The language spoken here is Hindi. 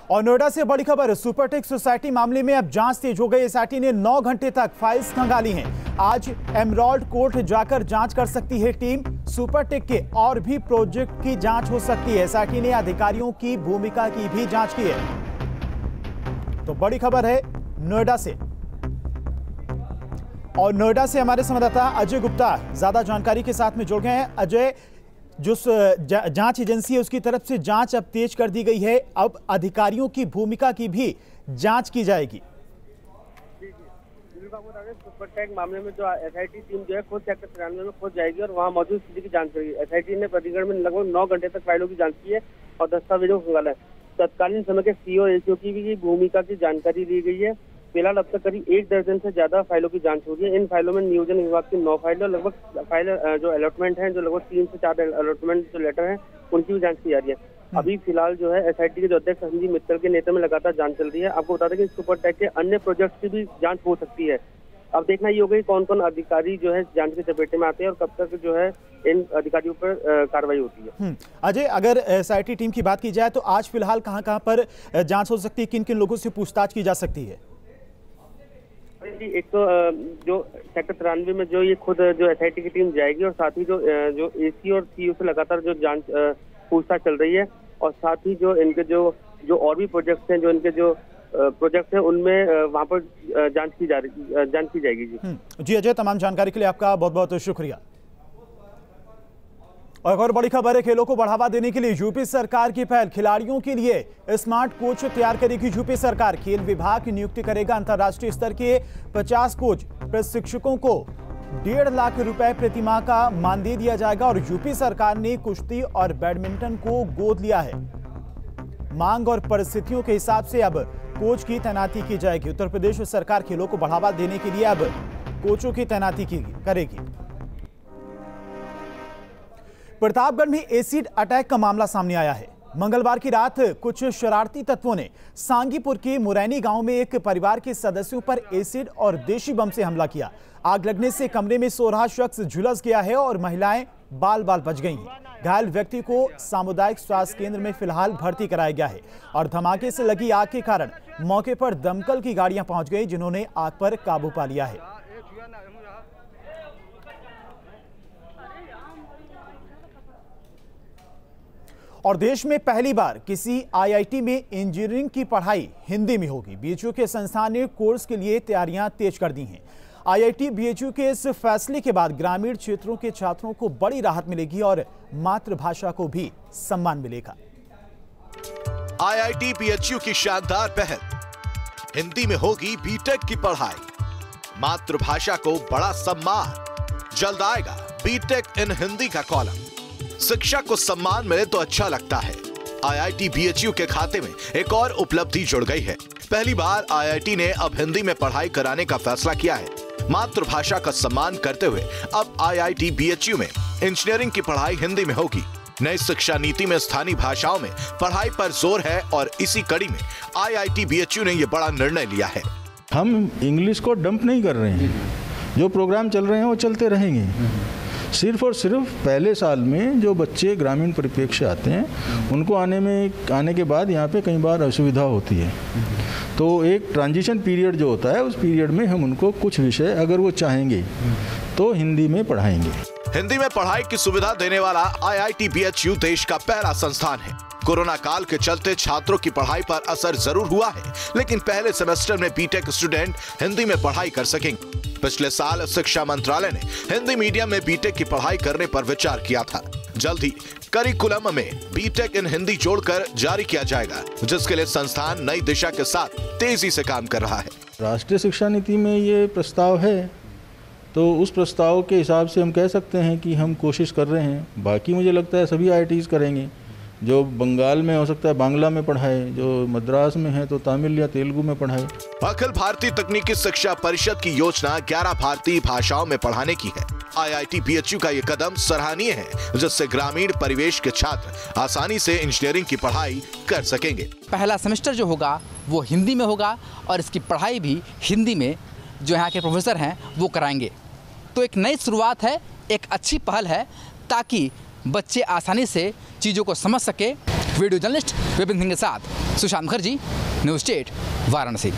और नोएडा से बड़ी खबर, सुपरटेक सोसाइटी मामले में अब जांच तेज हो गई। एसआईटी ने 9 घंटे तक फाइल्स खंगाली हैं। आज एमराल्ड कोर्ट जाकर जांच कर सकती है टीम। सुपरटेक के और भी प्रोजेक्ट की जांच हो सकती है। एसआईटी ने अधिकारियों की भूमिका की भी जांच की है। तो बड़ी खबर है नोएडा से। और नोएडा से हमारे संवाददाता अजय गुप्ता ज्यादा जानकारी के साथ में जुड़ गए हैं। अजय, जो जांच एजेंसी है उसकी तरफ से जांच अब तेज कर दी गई है। अब अधिकारियों की भूमिका की भी जांच की जाएगी। सुपरटेक मामले में जो एसआईटी टीम जो है खुद सेक्टर 93 में खुद जाएगी और वहां मौजूद स्थिति की जांच करेगी। एसआईटी ने प्रतिगढ़ में लगभग 9 घंटे तक फाइलों की जांच की है और दस्तावेजों को खंगाला है। तत्कालीन समय के सीओ एसओ की भी भूमिका की जानकारी दी गई है। फिलहाल अब तक करीब 1 दर्जन से ज्यादा फाइलों की जांच हो रही है। इन फाइलों में नियोजन विभाग की 9 फाइल और लगभग फाइल जो अलॉटमेंट है, जो लगभग 3 से 4 अलॉटमेंट जो लेटर है, उनकी भी जांच की जा रही है। अभी फिलहाल जो है एसआईटी के जो अध्यक्ष संजीव मित्तल के नेतृत्व में लगातार जांच चल रही है। आपको बता दें कि सुपरटेक के अन्य प्रोजेक्ट की भी जांच हो सकती है। अब देखना ये होगा कि कौन कौन अधिकारी जो है जांच के चपेटे में आते हैं और कब तक जो है इन अधिकारियों पर कार्रवाई होती है। अजय, अगर एसआईटी टीम की बात की जाए तो आज फिलहाल कहां पर जांच हो सकती है, किन किन लोगों से पूछताछ की जा सकती है? एक तो जो सेक्टर 93 में जो ये खुद जो एसआईटी की टीम जाएगी और साथ ही जो एसी और सीओ से लगातार जो जांच पूछताछ चल रही है और साथ ही जो इनके जो और भी प्रोजेक्ट्स हैं, जो इनके जो प्रोजेक्ट है उनमें वहां पर जांच की जाएगी। जी अजय, तमाम जानकारी के लिए आपका बहुत बहुत शुक्रिया। और और बड़ी खबर है, खेलों को बढ़ावा देने के लिए यूपी सरकार की पहल। खिलाड़ियों के लिए स्मार्ट कोच तैयार करेगी यूपी सरकार। खेल विभाग की नियुक्ति करेगा। अंतर्राष्ट्रीय स्तर के 50 कोच प्रशिक्षकों को 1.5 लाख रुपए प्रतिमाह का मानदेय दिया जाएगा। और यूपी सरकार ने कुश्ती और बैडमिंटन को गोद लिया है। मांग और परिस्थितियों के हिसाब से अब कोच की तैनाती की जाएगी। उत्तर प्रदेश सरकार खेलों को बढ़ावा देने के लिए अब कोचों की तैनाती करेगी। प्रतापगढ़ में एसिड अटैक का मामला सामने आया है। मंगलवार की रात कुछ शरारती तत्वों ने सांगीपुर के मुरैनी गांव में एक परिवार के सदस्यों पर एसिड और देशी बम से हमला किया। आग लगने से कमरे में सो रहा शख्स झुलस गया है और महिलाएं बाल बाल बच गई हैं। घायल व्यक्ति को सामुदायिक स्वास्थ्य केंद्र में फिलहाल भर्ती कराया गया है। और धमाके से लगी आग के कारण मौके पर दमकल की गाड़ियां पहुंच गई, जिन्होंने आग पर काबू पा लिया है। और देश में पहली बार किसी आईआईटी में इंजीनियरिंग की पढ़ाई हिंदी में होगी। बीएचयू के संस्थान ने कोर्स के लिए तैयारियां तेज कर दी हैं। आईआईटी बीएचयू के इस फैसले के बाद ग्रामीण क्षेत्रों के छात्रों को बड़ी राहत मिलेगी और मातृभाषा को भी सम्मान मिलेगा। आईआईटी बीएचयू की शानदार पहल, हिंदी में होगी बीटेक की पढ़ाई, मातृभाषा को बड़ा सम्मान। जल्द आएगा बीटेक इन हिंदी का कॉलम। शिक्षा को सम्मान मिले तो अच्छा लगता है। आईआईटी बीएचयू के खाते में एक और उपलब्धि जुड़ गई है। पहली बार आईआईटी ने अब हिंदी में पढ़ाई कराने का फैसला किया है। मातृभाषा का सम्मान करते हुए अब आईआईटी बीएचयू में इंजीनियरिंग की पढ़ाई हिंदी में होगी। नई शिक्षा नीति में स्थानीय भाषाओं में पढ़ाई पर जोर है और इसी कड़ी में आईआईटी बीएचयू ने यह बड़ा निर्णय लिया है। हम इंग्लिश को डंप नहीं कर रहे हैं। जो प्रोग्राम चल रहे हैं वो चलते रहेंगे। सिर्फ और सिर्फ पहले साल में जो बच्चे ग्रामीण परिप्रेक्ष्य आते हैं उनको आने के बाद यहाँ पे कई बार असुविधा होती है। तो एक ट्रांजिशन पीरियड जो होता है उस पीरियड में हम उनको कुछ विषय अगर वो चाहेंगे तो हिंदी में पढ़ाएंगे। हिंदी में पढ़ाई की सुविधा देने वाला आईआईटी बीएचयू देश का पहला संस्थान है। कोरोना काल के चलते छात्रों की पढ़ाई पर असर जरूर हुआ है, लेकिन पहले सेमेस्टर में बीटेक स्टूडेंट हिंदी में पढ़ाई कर सकेंगे। पिछले साल शिक्षा मंत्रालय ने हिंदी मीडियम में बीटेक की पढ़ाई करने पर विचार किया था। जल्द ही करिकुलम में बीटेक इन हिंदी जोड़कर जारी किया जाएगा, जिसके लिए संस्थान नई दिशा के साथ तेजी से काम कर रहा है। राष्ट्रीय शिक्षा नीति में ये प्रस्ताव है, तो उस प्रस्ताव के हिसाब से हम कह सकते हैं कि हम कोशिश कर रहे हैं। बाकी मुझे लगता है सभी आईआईटीज करेंगे। जो बंगाल में हो सकता है बांग्ला में पढ़ाए, जो मद्रास में है तो तमिल या तेलुगु में पढ़ाए। अखिल भारतीय तकनीकी शिक्षा परिषद की योजना 11 भारतीय भाषाओं में पढ़ाने की है। आईआईटी बीएचयू का ये कदम सराहनीय है, जिससे ग्रामीण परिवेश के छात्र आसानी से इंजीनियरिंग की पढ़ाई कर सकेंगे। पहला सेमेस्टर जो होगा वो हिंदी में होगा और इसकी पढ़ाई भी हिंदी में जो यहाँ के प्रोफेसर हैं वो कराएंगे। तो एक नई शुरुआत है, एक अच्छी पहल है, ताकि बच्चे आसानी से चीज़ों को समझ सके, वीडियो जर्नलिस्ट विपिन सिंह के साथ सुशांत मुखर्जी, न्यूज़ स्टेट, वाराणसी।